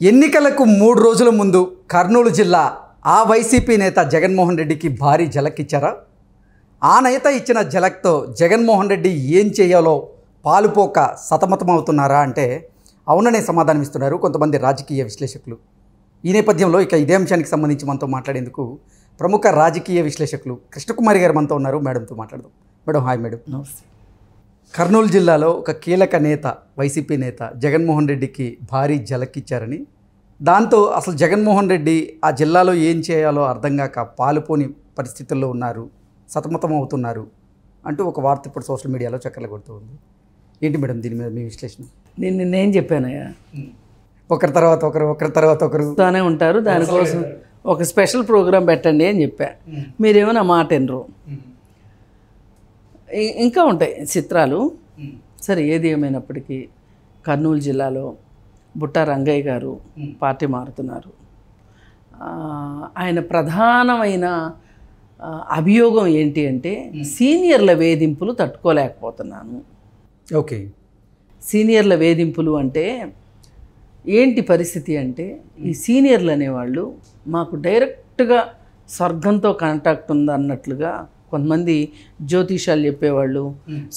ఎన్నికలకు 3 రోజుల ముందు కర్నూలు జిల్లా ఆ వైసీపీ నేత జగన్మోహన్ రెడ్డికి భారీ ఝలక్ ఇచ్చారా? ఆ నేత ఇచ్చిన ఝలక్తో జగన్మోహన్ రెడ్డి ఏం చేయాలో పాలుపోక సతమతమవుతున్నారా అంటే అవుననే సమాధానం ఇస్తున్నారు కొంతమంది రాజకీయ విశ్లేషకులు. ఈ నేపథ్యంలో ఇదే అంశానికి సంబంధించి మనతో మాట్లాడేందుకు ప్రముఖ రాజకీయ విశ్లేషకులు కృష్ణకుమారి గారు మనతో ఉన్నారు. మేడంతో మాట్లాడదాం. Madam, hi madam. నమస్తే. కర్నూలు జిల్లాలో ఒక కీలక నేత, వైసీపీ నేత జగన్మోహన్ రెడ్డికి భారీ ఝలక్ ఇచ్చారని, దాంతో అసలు జగన్మోహన్ రెడ్డి ఆ జిల్లాలో ఏం చేయాలో అర్థం కాక పాలుపోని పరిస్థితుల్లో ఉన్నారు, సతమతం అవుతున్నారు అంటూ ఒక వార్త ఇప్పుడు సోషల్ మీడియాలో చక్కర్లు కొడుతూ ఉంది. ఏంటి మేడం దీని మీద మీ విశ్లేషణ? నేను చెప్పానయ్యా, ఒకరి తర్వాత ఒకరు తానే ఉంటారు, దానికోసం ఒక స్పెషల్ ప్రోగ్రాం పెట్టండి అని చెప్పా. మీరేమో నా మాట వినరు. ఇంకా ఉంటాయి చిత్రాలు. సరే, ఏది ఏమైనప్పటికీ కర్నూలు జిల్లాలో బుట్టా రంగయ్య గారు పార్టీ మారుతున్నారు. ఆయన ప్రధానమైన అభియోగం ఏంటి అంటే సీనియర్ల వేధింపులు తట్టుకోలేకపోతున్నాను. ఓకే, సీనియర్ల వేధింపులు అంటే ఏంటి పరిస్థితి అంటే, ఈ సీనియర్లు అనేవాళ్ళు మాకు డైరెక్ట్గా స్వర్గంతో కాంటాక్ట్ ఉంది అన్నట్లుగా కొంతమంది జ్యోతిషాలు చెప్పేవాళ్ళు,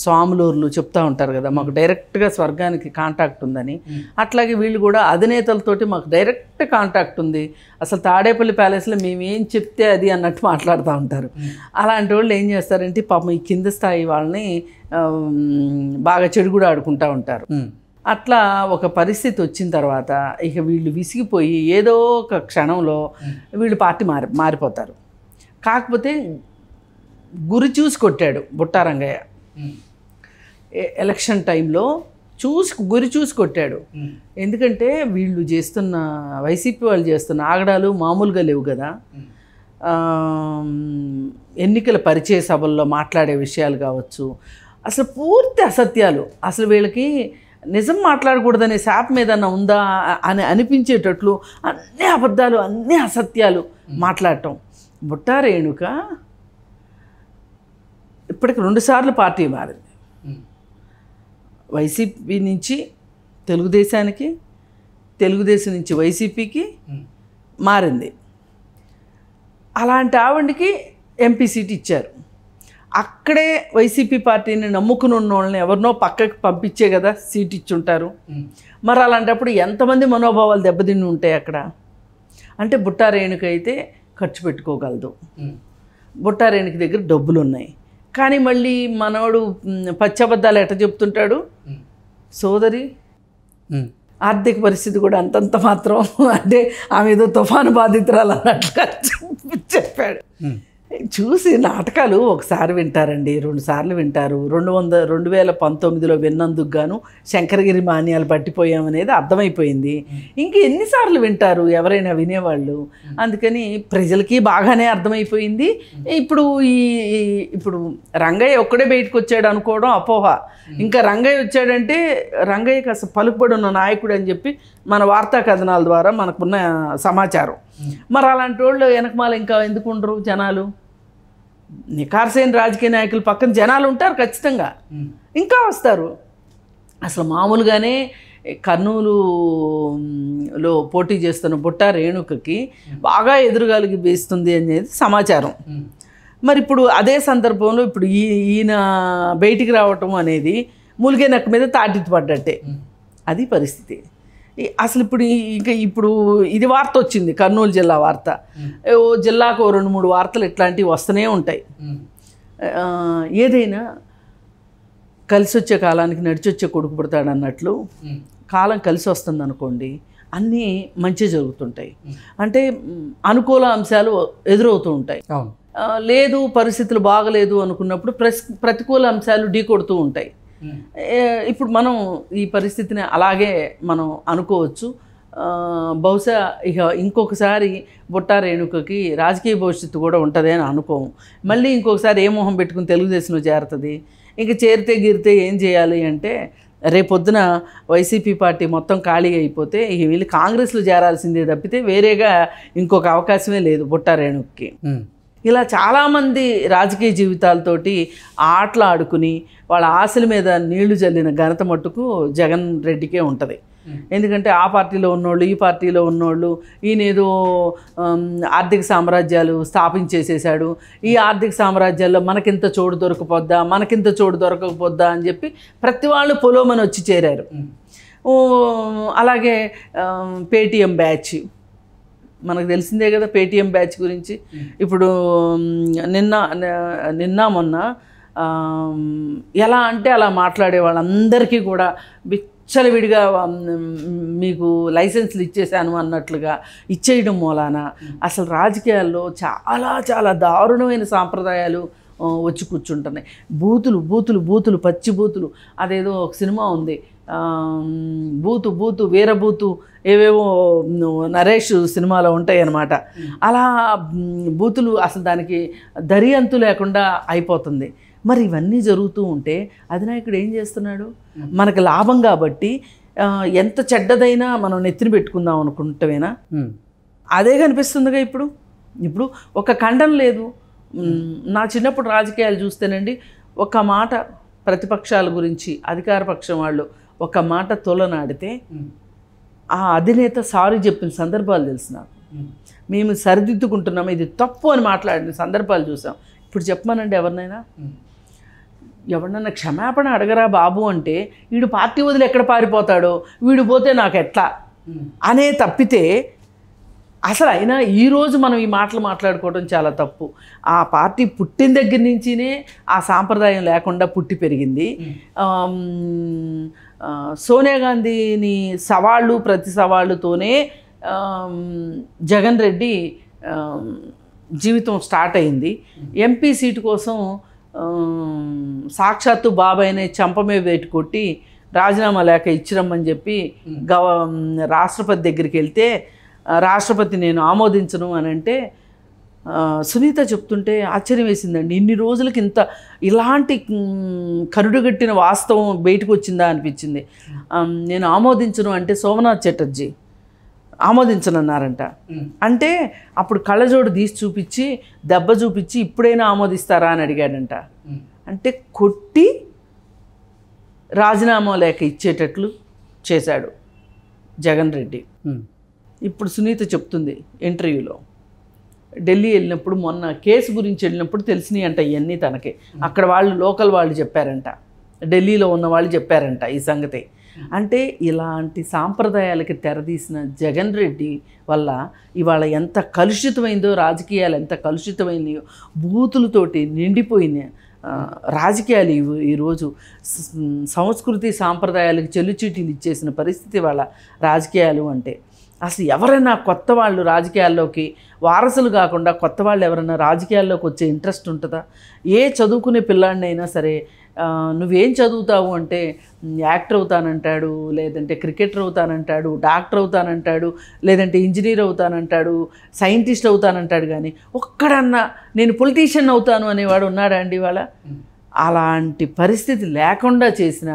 స్వాములూర్లు చెప్తూ ఉంటారు కదా, మాకు డైరెక్ట్గా స్వర్గానికి కాంటాక్ట్ ఉందని. అట్లాగే వీళ్ళు కూడా అధినేతలతోటి మాకు డైరెక్ట్ కాంటాక్ట్ ఉంది, అసలు తాడేపల్లి ప్యాలెస్లో మేము ఏం చెప్తే అది అన్నట్టు మాట్లాడుతూ ఉంటారు. అలాంటి వాళ్ళు ఏం చేస్తారంటే పాపం ఈ కింద స్థాయి వాళ్ళని బాగా చెడుగుడు ఆడుకుంటూ ఉంటారు. అట్లా ఒక పరిస్థితి వచ్చిన తర్వాత ఇక వీళ్ళు విసిగిపోయి ఏదో ఒక క్షణంలో వీళ్ళు పార్టీ మారిపోతారు. కాకపోతే గురి చూసి కొట్టాడు బుట్టా రంగయ్య. ఎలక్షన్ టైంలో గురి చూసి కొట్టాడు. ఎందుకంటే వీళ్ళు చేస్తున్న, వైసీపీ వాళ్ళు చేస్తున్న ఆగడాలు మామూలుగా లేవు కదా. ఎన్నికల పరిచయ సభల్లో మాట్లాడే విషయాలు కావచ్చు, అసలు పూర్తి అసత్యాలు. అసలు వీళ్ళకి నిజం మాట్లాడకూడదనే శాప మీదన్నా ఉందా అని అనిపించేటట్లు అన్ని అబద్ధాలు, అన్ని అసత్యాలు మాట్లాడటం. బుట్టా రేణుక ఇప్పటికి 2 సార్లు పార్టీ మారింది. వైసీపీ నుంచి తెలుగుదేశానికి, తెలుగుదేశం నుంచి వైసీపీకి మారింది. అలాంటి ఆవిడకి ఎంపీ సీట్ ఇచ్చారు. అక్కడే వైసీపీ పార్టీని నమ్ముకుని ఉన్న వాళ్ళని ఎవరినో పక్కకి పంపించే కదా సీట్ ఇచ్చుంటారు. మరి అలాంటప్పుడు ఎంతమంది మనోభావాలు దెబ్బతిని ఉంటాయి అక్కడ. అంటే బుట్టా రేణుక అయితే ఖర్చు పెట్టుకోగలదు, బుట్టా రేణుక దగ్గర డబ్బులు ఉన్నాయి. కానీ మళ్ళీ మనోడు పచ్చబద్దాలు ఎట్ట చెప్తుంటాడు, సోదరి ఆర్థిక పరిస్థితి కూడా అంతంత మాత్రం, అంటే ఆమె ఏదో తుఫాను బాధితురాలు అన్నట్లుగా చెప్పాడు. చూసి నాటకాలు ఒకసారి వింటారండి, 2 సార్లు వింటారు. 2019లో విన్నందుకు గాను శంకరగిరి మాన్యాలు పట్టిపోయామనేది అర్థమైపోయింది. ఇంక ఎన్నిసార్లు వింటారు ఎవరైనా వినేవాళ్ళు. అందుకని ప్రజలకి బాగానే అర్థమైపోయింది. ఇప్పుడు రంగయ్య ఒక్కడే బయటకు వచ్చాడు అనుకోవడం అపోహ. ఇంకా రంగయ్య వచ్చాడంటే రంగయ్యకి అసలు పలుకుబడి ఉన్న నాయకుడు అని చెప్పి మన వార్తా కథనాల ద్వారా మనకున్న సమాచారం. మరి అలాంటి వాళ్ళు వెనకమాల ఇంకా ఎందుకు ఉండరు జనాలు? నికార్సైన రాజకీయ నాయకులు పక్కన జనాలు ఉంటారు ఖచ్చితంగా, ఇంకా వస్తారు. అసలు మామూలుగానే కర్నూలులో పోటీ చేస్తున్న బుట్టా రేణుకకి బాగా ఎదురుగాలికి వేస్తుంది అనేది సమాచారం. మరి ఇప్పుడు అదే సందర్భంలో ఇప్పుడు ఈయన బయటికి రావటం అనేది మూలిగే నక్క మీద తాటితు పడ్డట్టే, అది పరిస్థితి. అసలు ఇప్పుడు ఇది వార్త వచ్చింది, కర్నూలు జిల్లా వార్త. జిల్లాకు 2-3 వార్తలు ఇట్లాంటివి వస్తూనే ఉంటాయి. ఏదైనా కలిసి వచ్చే కాలానికి నడిచొచ్చే కొడుకు పుడతాడు అన్నట్లు కాలం కలిసి వస్తుంది అనుకోండి, అన్నీ మంచి జరుగుతుంటాయి. అంటే అనుకూల అంశాలు ఎదురవుతూ ఉంటాయి. లేదు పరిస్థితులు బాగలేదు అనుకున్నప్పుడు ప్రతికూల అంశాలు ఢీ కొడుతూ ఉంటాయి. ఇప్పుడు మనం ఈ పరిస్థితిని అలాగే మనం అనుకోవచ్చు. బహుశా ఇక ఇంకొకసారి బుట్టా రేణుకకి రాజకీయ భవిష్యత్తు కూడా ఉంటుంది అని అనుకోము. మళ్ళీ ఇంకొకసారి ఏ మొహం పెట్టుకుని తెలుగుదేశంలో చేరుతుంది. ఇంక చేరితే గిరితే ఏం చేయాలి అంటే, రేపొద్దున వైసీపీ పార్టీ మొత్తం ఖాళీ అయిపోతే ఇక వీళ్ళు కాంగ్రెస్లో చేరాల్సిందే తప్పితే వేరేగా ఇంకొక అవకాశమే లేదు బుట్టా రేణుకకి. ఇలా చాలామంది రాజకీయ జీవితాలతోటి ఆటలు ఆడుకుని వాళ్ళ ఆశల మీద నీళ్లు జల్లిన ఘనత మట్టుకు జగన్ రెడ్డికే ఉంటుంది. ఎందుకంటే ఆ పార్టీలో ఉన్నోళ్ళు ఈ పార్టీలో ఉన్నోళ్ళు ఈయనేదో ఆర్థిక సామ్రాజ్యాలు స్థాపించేసేసాడు, ఈ ఆర్థిక సామ్రాజ్యాల్లో మనకింత చోటు దొరకకపోద్దా అని చెప్పి ప్రతి వాళ్ళు పొలోమని వచ్చి చేరారు. అలాగే పేటీఎం బ్యాచ్ మనకు తెలిసిందే కదా, పేటీఎం బ్యాచ్ గురించి. ఇప్పుడు నిన్న మొన్న ఎలా అంటే అలా మాట్లాడే వాళ్ళందరికీ కూడా విచ్చలవిడిగా మీకు లైసెన్స్లు ఇచ్చేసాను అన్నట్లుగా ఇచ్చేయడం మూలాన అసలు రాజకీయాల్లో చాలా చాలా దారుణమైన సాంప్రదాయాలు వచ్చి కూర్చుంటున్నాయి. బూతులు పచ్చి బూతులు. అదేదో ఒక సినిమా ఉంది, బూతు వీరబూతు ఏవేవో నరేష్ సినిమాలో ఉంటాయి అన్నమాట. అలా బూతులు అసలు దానికి దరియంతు లేకుండా అయిపోతుంది. మరి ఇవన్నీ జరుగుతూ ఉంటే అధినాయకుడు ఏం చేస్తున్నాడు? మనకు లాభం కాబట్టి ఎంత చెడ్డదైనా మనం నెత్తిన పెట్టుకుందాం అనుకుంటేనా? అదే కనిపిస్తుందిగా ఇప్పుడు ఒక ఖండం లేదు. నా చిన్నప్పుడు రాజకీయాలు చూస్తేనండి, ఒక మాట ప్రతిపక్షాల గురించి అధికార పక్షం వాళ్ళు ఒక మాట తొలనాడితే ఆ అధినేత సారీ చెప్పిన సందర్భాలు తెలుసు నాకు. మేము సరిదిద్దుకుంటున్నాము, ఇది తప్పు అని మాట్లాడిన సందర్భాలు చూసాం. ఇప్పుడు చెప్పమనండి ఎవరినన్నా క్షమాపణ అడగరా బాబు అంటే వీడు పార్టీ వదిలి ఎక్కడ పారిపోతాడో, వీడు పోతే నాకు ఎట్లా అనే తప్పితే అసలు అయినా ఈరోజు మనం ఈ మాటలు మాట్లాడుకోవడం చాలా తప్పు. ఆ పార్టీ పుట్టిన దగ్గర నుంచినే ఆ సాంప్రదాయం లేకుండా పుట్టి పెరిగింది. సోనియా గాంధీని ప్రతి సవాళ్ళుతోనే జగన్ రెడ్డి జీవితం స్టార్ట్ అయింది. ఎంపీ సీటు కోసం సాక్షాత్తు బాబాయ్నే చెంప మీద పెట్టి కొట్టి రాజీనామా లేఖ ఇచ్చిరమ్మని చెప్పి రాష్ట్రపతి దగ్గరికి వెళ్తే రాష్ట్రపతి నేను ఆమోదించను అని అంటే సునీత చెప్తుంటే ఆశ్చర్యం వేసిందండి. ఇన్ని రోజులకి ఇలాంటి కరుడుగట్టిన వాస్తవం బయటకు వచ్చిందా అనిపించింది. నేను ఆమోదించను అంటే సోమనాథ్ చటర్జీ ఆమోదించనన్నారంట. అంటే అప్పుడు కళ్ళజోడు తీసి చూపించి దెబ్బ చూపించి ఇప్పుడైనా ఆమోదిస్తారా అని అడిగాడంట. అంటే కొట్టి రాజీనామా లేఖ ఇచ్చేటట్లు చేశాడు జగన్ రెడ్డి. ఇప్పుడు సునీత చెప్తుంది ఇంటర్వ్యూలో, ఢిల్లీ వెళ్ళినప్పుడు మొన్న కేసు గురించి వెళ్ళినప్పుడు తెలిసినాయి అంట ఇవన్నీ తనకి. అక్కడ లోకల్ వాళ్ళు చెప్పారంట, ఢిల్లీలో ఉన్న వాళ్ళు చెప్పారంట ఈ సంగతి. అంటే ఇలాంటి సాంప్రదాయాలకి తెరదీసిన జగన్ రెడ్డి వల్ల ఇవాళ ఎంత కలుషితమైందో, రాజకీయాలు ఎంత కలుషితమైనయో, బూతులతోటి నిండిపోయిన రాజకీయాలు ఈరోజు సంస్కృతి సాంప్రదాయాలకు చెల్లుచీటీలు ఇచ్చేసిన పరిస్థితి వాళ్ళ రాజకీయాలు. అంటే అసలు ఎవరైనా కొత్త వాళ్ళు రాజకీయాల్లోకి వారసులు కాకుండా కొత్త వాళ్ళు ఎవరైనా రాజకీయాల్లోకి వచ్చే ఇంట్రెస్ట్ ఉంటుందా? ఏ చదువుకునే పిల్లాడినైనా సరే నువ్వేం చదువుతావు అంటే యాక్టర్ అవుతానంటాడు, లేదంటే క్రికెటర్ అవుతానంటాడు, డాక్టర్ అవుతానంటాడు, లేదంటే ఇంజనీర్ అవుతానంటాడు, సైంటిస్ట్ అవుతానంటాడు. కానీ ఒక్కడన్నా నేను పొలిటీషియన్ అవుతాను అనేవాడు ఉన్నాడా అండి ఇవాళ? అలాంటి పరిస్థితి లేకుండా చేసిన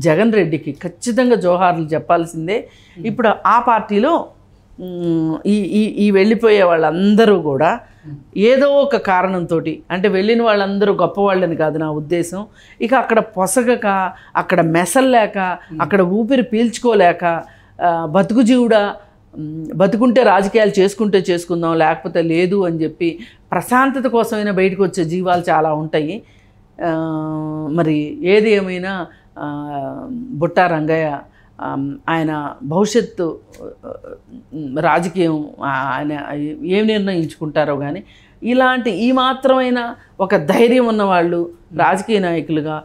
జగన్ రెడ్డికి ఖచ్చితంగా జోహార్లు చెప్పాల్సిందే. ఇప్పుడు ఆ పార్టీలో ఈ వెళ్ళిపోయే వాళ్ళందరూ కూడా ఏదో ఒక కారణంతో, అంటే వెళ్ళిన వాళ్ళందరూ గొప్పవాళ్ళని కాదు నా ఉద్దేశం, ఇక అక్కడ పొసగక, అక్కడ మెసల్లేక, అక్కడ ఊపిరి పీల్చుకోలేక బతుకు జీవుడా, బతుకుంటే రాజకీయాలు చేసుకుందాం, లేకపోతే లేదు అని చెప్పి ప్రశాంతత కోసమైనా బయటకు వచ్చే జీవాలు చాలా ఉంటాయి. మరి ఏది ఏమైనా బుట్టా రంగయ్య ఆయన భవిష్యత్తు రాజకీయం ఆయన ఏం నిర్ణయించుకుంటారో కానీ ఈ మాత్రమైన ఒక ధైర్యం ఉన్నవాళ్ళు రాజకీయ నాయకులుగా